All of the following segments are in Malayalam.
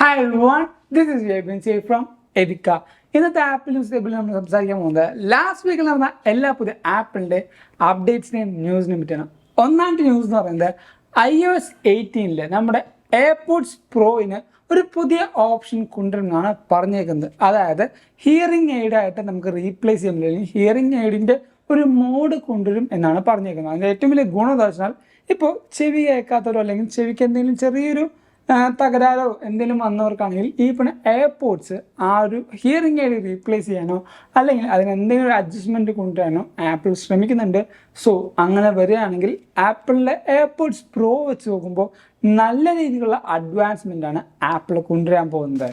Hi everyone, this is Jaybin Say from Edika. ഇന്നത്തെ ആപ്പിൾ ന്യൂസ് ടേബിളിൽ നമ്മൾ സംസാരിക്കാൻ പോകുന്നത് ലാസ്റ്റ് വീക്കിൽ നടന്ന എല്ലാ പുതിയ ആപ്പിളിൻ്റെ അപ്ഡേറ്റ്സിനെയും ന്യൂസിനെയും പറ്റിയാണ്. ഒന്നാമത്തെ ന്യൂസ് എന്ന് പറയുന്നത് iOS 18 നമ്മുടെ എയർപോഡ്സ് പ്രോയിന് ഒരു പുതിയ ഓപ്ഷൻ കൊണ്ടുവരുമെന്നാണ് പറഞ്ഞേക്കുന്നത്. അതായത് ഹിയറിംഗ് എയ്ഡായിട്ട് നമുക്ക് റീപ്ലേസ് ചെയ്യാൻ പറ്റില്ല, ഹിയറിംഗ് എയ്ഡിൻ്റെ ഒരു മോഡ് കൊണ്ടുവരും എന്നാണ് പറഞ്ഞേക്കുന്നത്. അതിൻ്റെ ഏറ്റവും വലിയ ഗുണം എന്താ വെച്ചാൽ ഇപ്പോൾ ചെവി കേൾക്കാത്തവരോ അല്ലെങ്കിൽ ചെവിക്ക് എന്തെങ്കിലും ചെറിയൊരു തകരാറോ എന്തെങ്കിലും വന്നവർക്കാണെങ്കിൽ ഈ പിന്നെ എയർപോഡ്സ് ആ ഒരു ഹിയറിംഗ് എയ്ഡ് റീപ്ലേസ് ചെയ്യാനോ അല്ലെങ്കിൽ അതിന് എന്തെങ്കിലും ഒരു അഡ്ജസ്റ്റ്മെൻറ്റ് കൊണ്ടുവരാനോ ആപ്പിൾ ശ്രമിക്കുന്നുണ്ട്. സോ അങ്ങനെ വരികയാണെങ്കിൽ ആപ്പിളിൻ്റെ എയർപോഡ്സ് പ്രോ വെച്ച് നോക്കുമ്പോൾ നല്ല രീതിയിലുള്ള അഡ്വാൻസ്മെൻ്റാണ് ആപ്പിൾ കൊണ്ടുവരാൻ പോകുന്നത്.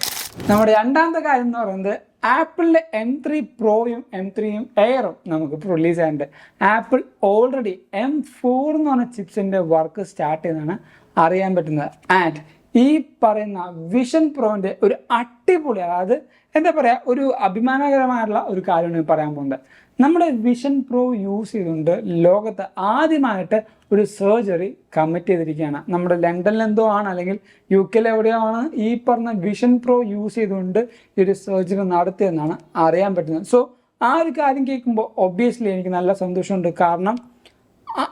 നമ്മുടെ രണ്ടാമത്തെ കാര്യം എന്ന് പറയുന്നത് ആപ്പിളിൻ്റെ M3 പ്രോയും M3യും എയറും നമുക്ക് റിലീസ് ചെയ്യാനുണ്ട്. ആപ്പിൾ ഓൾറെഡി M4 എന്ന് പറഞ്ഞ ചിപ്സിൻ്റെ വർക്ക് സ്റ്റാർട്ട് ചെയ്യുന്നതാണ് അറിയാൻ പറ്റുന്നത്. ആൻഡ് ഈ പറയുന്ന വിഷൻ പ്രോൻ്റെ ഒരു അടിപൊളി, അതായത് എന്താ പറയുക, ഒരു അഭിമാനകരമായിട്ടുള്ള ഒരു കാര്യമാണ് പറയാൻ പോകുന്നത്. നമ്മുടെ വിഷൻ പ്രോ യൂസ് ചെയ്തുകൊണ്ട് ലോകത്ത് ആദ്യമായിട്ട് ഒരു സർജറി കമ്മിറ്റ് ചെയ്തിരിക്കുകയാണ്. നമ്മുടെ ലണ്ടനിൽ എന്തോ ആണ് അല്ലെങ്കിൽ UK എവിടെയോ ആണ് ഈ പറഞ്ഞ വിഷൻ പ്രോ യൂസ് ചെയ്തുകൊണ്ട് ഈ ഒരു സർജറി നടത്തിയെന്നാണ് അറിയാൻ പറ്റുന്നത്. സോ ആ ഒരു കാര്യം കേൾക്കുമ്പോൾ ഒബ്വിയസ്ലി എനിക്ക് നല്ല സന്തോഷമുണ്ട്. കാരണം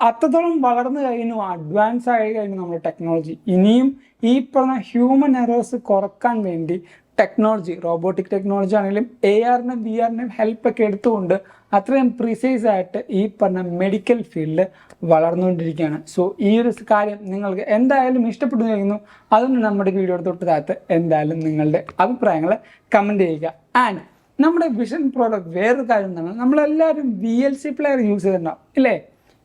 അത്രത്തോളം വളർന്നു കഴിഞ്ഞു, അഡ്വാൻസ് ആയി കഴിഞ്ഞു നമ്മുടെ ടെക്നോളജി. ഇനിയും ഈ പറഞ്ഞ ഹ്യൂമൻ എറേഴ്സ് കുറക്കാൻ വേണ്ടി ടെക്നോളജി, റോബോട്ടിക് ടെക്നോളജി ആണെങ്കിലും ARനും VRനും ഹെൽപ്പൊക്കെ എടുത്തുകൊണ്ട് അത്രയും പ്രിസൈസ് ആയിട്ട് ഈ പറഞ്ഞ മെഡിക്കൽ ഫീൽഡ് വളർന്നുകൊണ്ടിരിക്കുകയാണ്. സോ ഈ ഒരു കാര്യം നിങ്ങൾക്ക് എന്തായാലും ഇഷ്ടപ്പെട്ടു കഴിയുന്നു. അതുകൊണ്ട് നമ്മുടെ വീഡിയോയുടെ തൊട്ട് താഴത്ത് എന്തായാലും നിങ്ങളുടെ അഭിപ്രായങ്ങൾ കമൻറ്റ് ചെയ്യുക. ആൻഡ് നമ്മുടെ വിഷൻ പ്രോഡക്റ്റ് വേറൊരു കാര്യം എന്താണ്, നമ്മളെല്ലാവരും VLC പ്ലെയർ യൂസ് ചെയ്തിട്ടുണ്ടാവും ഇല്ലേ?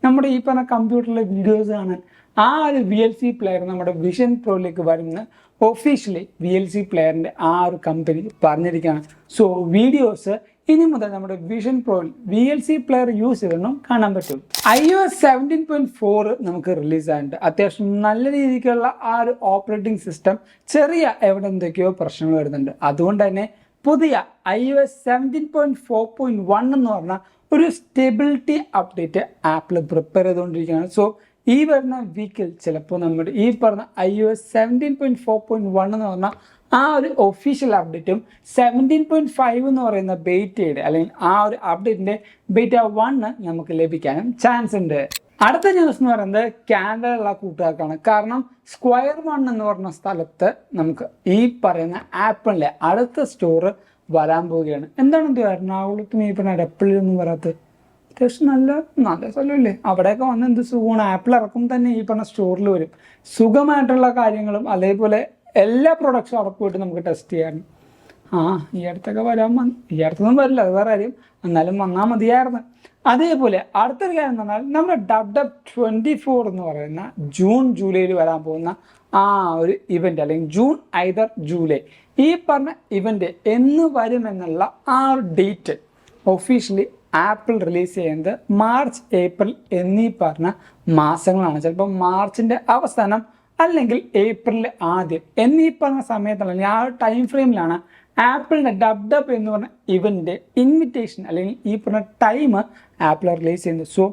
നമ്മുടെ ഈ പറഞ്ഞ കമ്പ്യൂട്ടറിലെ വീഡിയോസ് കാണാൻ ആ ഒരു VLC പ്ലെയർ നമ്മുടെ വിഷൻ പ്രോയിലേക്ക് വരുന്ന ഒഫീഷ്യലി VLC പ്ലെയറിൻ്റെ ആ ഒരു കമ്പനി പറഞ്ഞിരിക്കുകയാണ്. സോ വീഡിയോസ് ഇനി മുതൽ നമ്മുടെ വിഷൻ പ്രോയിൽ VLC പ്ലെയർ യൂസ് ചെയ്തൊന്നും കാണാൻ പറ്റും. iOS 17.4 നമുക്ക് റിലീസ് ആയിട്ടുണ്ട്. അത്യാവശ്യം നല്ല രീതിക്കുള്ള ആ ഒരു ഓപ്പറേറ്റിംഗ് സിസ്റ്റം ചെറിയ എവിടെ എന്തൊക്കെയോ പ്രശ്നങ്ങൾ വരുന്നുണ്ട്. അതുകൊണ്ട് തന്നെ പുതിയ iOS 17.4.1 എന്ന് പറഞ്ഞാൽ ഒരു സ്റ്റെബിലിറ്റി അപ്ഡേറ്റ് ആപ്പിൾ പ്രിപ്പയർ ചെയ്തുകൊണ്ടിരിക്കുകയാണ്. സോ ഈ വരുന്ന വീക്കിൽ ചിലപ്പോൾ നമ്മുടെ ഈ പറഞ്ഞ iOS 17.4.1 എന്ന് പറഞ്ഞാൽ ആ ഒരു ഒഫീഷ്യൽ അപ്ഡേറ്റും 17.5 എന്ന് പറയുന്ന ബെയ്റ്റയുടെ അല്ലെങ്കിൽ ആ ഒരു അപ്ഡേറ്റിൻ്റെ ബെയ്റ്റ 1 നമുക്ക് ലഭിക്കാനും ചാൻസ് ഉണ്ട്. അടുത്ത ന്യൂസ് എന്ന് പറയുന്നത് കാനഡയിലുള്ള കൂട്ടുകാർക്കാണ്. കാരണം സ്ക്വയർ 1 എന്ന് പറഞ്ഞ സ്ഥലത്ത് നമുക്ക് ഈ പറയുന്ന ആപ്പിളിൻ്റെ അടുത്ത സ്റ്റോറ് വരാൻ പോവുകയാണ്. എന്താണെന്ത് എറണാകുളത്തും ഈ പറഞ്ഞ എടപ്പള്ളിയിലൊന്നും വരാത്തത്? അത്യാവശ്യം നല്ല സ്ഥലമില്ലേ? അവിടെയൊക്കെ വന്ന് എന്ത് സുഖമാണ്. ആപ്പിൾ ഇറക്കും തന്നെ ഈ പറഞ്ഞ സ്റ്റോറിൽ വരും. സുഖമായിട്ടുള്ള കാര്യങ്ങളും അതേപോലെ എല്ലാ പ്രൊഡക്ട്സും അവിടെ പോയിട്ട് നമുക്ക് ടെസ്റ്റ് ചെയ്യാറുണ്ട്. ഈ അടുത്തൊക്കെ ഈ അടുത്തൊന്നും വരില്ല, അത് വേറെ കാര്യം. എന്നാലും വന്നാൽ മതിയായിരുന്നു. അതേപോലെ അടുത്തൊരു കാര്യം എന്ന് പറഞ്ഞാൽ നമ്മുടെ WW24 എന്ന് പറയുന്ന ജൂൺ ജൂലൈയിൽ വരാൻ പോകുന്ന ആ ഒരു ഇവൻ്റ് അല്ലെങ്കിൽ ജൂൺ ഐദർ ജൂലൈ ഈ പറഞ്ഞ ഇവൻ്റ് എന്ന് വരുമെന്നുള്ള ആ ഒരു ഡേറ്റ് ഒഫീഷ്യലി ആപ്പിൾ റിലീസ് ചെയ്യുന്നത് മാർച്ച് ഏപ്രിൽ എന്നീ പറഞ്ഞ മാസങ്ങളാണ്. ചിലപ്പോൾ മാർച്ചിൻ്റെ അവസാനം അല്ലെങ്കിൽ ഏപ്രിൽ ആദ്യം എന്നീ പറഞ്ഞ സമയത്താണ് അല്ലെങ്കിൽ ആ ഒരു ടൈം ഫ്രെയിമിലാണ് ആപ്പിളിൻ്റെ WW എന്ന് പറഞ്ഞ ഇവൻ്റെ ഇൻവിറ്റേഷൻ അല്ലെങ്കിൽ ഈ പറഞ്ഞ ടൈം ആപ്പിൾ റിലീസ് ചെയ്യുന്നത്. സോ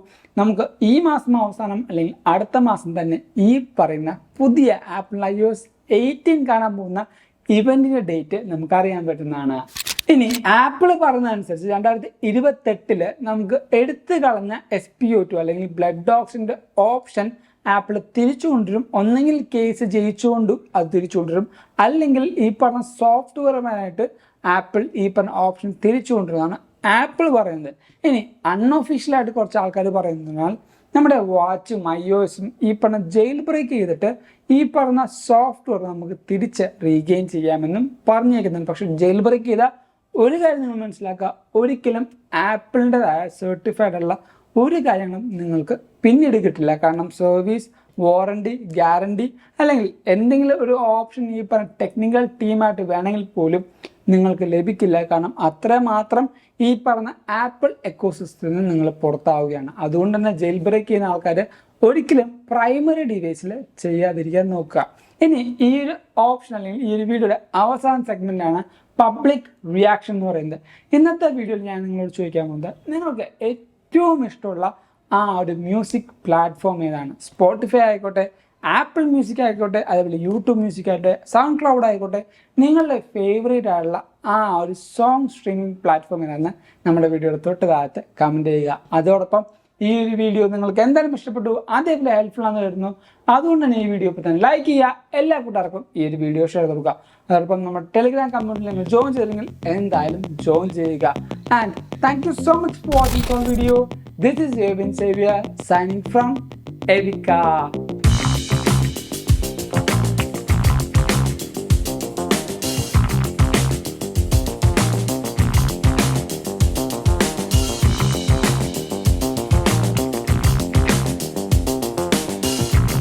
നമുക്ക് ഈ മാസം അവസാനം അല്ലെങ്കിൽ അടുത്ത മാസം തന്നെ ഈ പറയുന്ന പുതിയ ആപ്പിൾ iOS 18 കാണാൻ പോകുന്ന ഇവൻറ്റിൻ്റെ ഡേറ്റ് നമുക്കറിയാൻ പറ്റുന്നതാണ്. ഇനി ആപ്പിൾ പറഞ്ഞതനുസരിച്ച് 2028 നമുക്ക് എടുത്തു കളഞ്ഞ SPO2 അല്ലെങ്കിൽ ബ്ലഡ് ഡോക്സിൻ്റെ ഓപ്ഷൻ ആപ്പിൾ തിരിച്ചു കൊണ്ടുവരും. ഒന്നെങ്കിൽ കേസ് ജയിച്ചുകൊണ്ടും അത് തിരിച്ചു കൊണ്ടുവരും, അല്ലെങ്കിൽ ഈ പറഞ്ഞ സോഫ്റ്റ്വെയറുമായിട്ട് ആപ്പിൾ ഈ പറഞ്ഞ ഓപ്ഷൻ തിരിച്ചു കൊണ്ടുവരുന്നതാണ് ആപ്പിൾ പറയുന്നത്. ഇനി അൺഒഫീഷ്യലായിട്ട് കുറച്ച് ആൾക്കാർ പറയുന്നതിനാൽ നമ്മുടെ വാച്ചും iOSഉം ഈ പറഞ്ഞ ജെയിൽ ബ്രേക്ക് ചെയ്തിട്ട് ഈ പറഞ്ഞ സോഫ്റ്റ്വെയർ നമുക്ക് തിരിച്ച് റീഗെയിൻ ചെയ്യാമെന്നും പറഞ്ഞേക്കുന്നുണ്ട്. പക്ഷേ ജെയിൽ ബ്രേക്ക് ചെയ്താൽ ഒരു കാര്യം നിങ്ങൾ മനസ്സിലാക്കുക, ഒരിക്കലും ആപ്പിളിൻ്റെതായ സർട്ടിഫൈഡ് ഉള്ള ഒരു കാര്യങ്ങളും നിങ്ങൾക്ക് പിന്നീട് കിട്ടില്ല. കാരണം സർവീസ്, വാറണ്ടി, ഗ്യാരണ്ടി അല്ലെങ്കിൽ എന്തെങ്കിലും ഒരു ഓപ്ഷൻ ഈ പറഞ്ഞ ടെക്നിക്കൽ ടീമായിട്ട് വേണമെങ്കിൽ പോലും നിങ്ങൾക്ക് ലഭിക്കില്ല. കാരണം അത്രമാത്രം ഈ പറഞ്ഞ ആപ്പിൾ എക്കോസിസ്റ്റത്തിൽ നിങ്ങൾ പുറത്താവുകയാണ്. അതുകൊണ്ട് തന്നെ ജെയിൽ ബ്രേക്ക് ചെയ്യുന്ന ആൾക്കാർ ഒരിക്കലും പ്രൈമറി ഡിവൈസിൽ ചെയ്യാതിരിക്കാൻ നോക്കുക. ഇനി ഈ ഒരു ഓപ്ഷൻ അല്ലെങ്കിൽ ഈ ഒരു വീഡിയോയുടെ അവസാന സെഗ്മെൻ്റാണ് പബ്ലിക് റിയാക്ഷൻ എന്ന് പറയുന്നത്. ഇന്നത്തെ വീഡിയോയിൽ ഞാൻ നിങ്ങളോട് ചോദിക്കാൻ പോകുന്നത്, നിങ്ങൾക്ക് ഏറ്റവും ഇഷ്ടമുള്ള ആ ഒരു മ്യൂസിക് പ്ലാറ്റ്ഫോം ഏതാണ്? സ്പോട്ടിഫൈ ആയിക്കോട്ടെ, ആപ്പിൾ മ്യൂസിക് ആയിക്കോട്ടെ, അതേപോലെ യൂട്യൂബ് മ്യൂസിക് ആയിട്ട്, സൗണ്ട് ക്ലൗഡ് ആയിക്കോട്ടെ, നിങ്ങളുടെ ഫേവറേറ്റ് ആയിട്ടുള്ള ആ ഒരു സോങ് സ്ട്രീമിംഗ് പ്ലാറ്റ്ഫോമിലാണ് നമ്മുടെ വീഡിയോയുടെ തൊട്ട് താഴത്ത് കമൻറ്റ് ചെയ്യുക. അതോടൊപ്പം ഈ ഒരു വീഡിയോ നിങ്ങൾക്ക് എന്തായാലും ഇഷ്ടപ്പെട്ടു, അതേപോലെ ഹെൽപ്ഫുൾ ആണെന്ന് വരുന്നു. അതുകൊണ്ട് തന്നെ ഈ വീഡിയോ ഇപ്പോൾ തന്നെ ലൈക്ക് ചെയ്യുക, എല്ലാ കൂട്ടുകാർക്കും ഈ ഒരു വീഡിയോ ഷെയർ കൊടുക്കുക. അതോടൊപ്പം നമ്മുടെ ടെലിഗ്രാം കമ്മ്യൂണിറ്റിയിൽ നിങ്ങൾ ജോയിൻ ചെയ്തില്ലെങ്കിൽ എന്തായാലും ജോയിൻ ചെയ്യുക. And thank you so much for watching four video. This is Evin Xavier signing from Evika.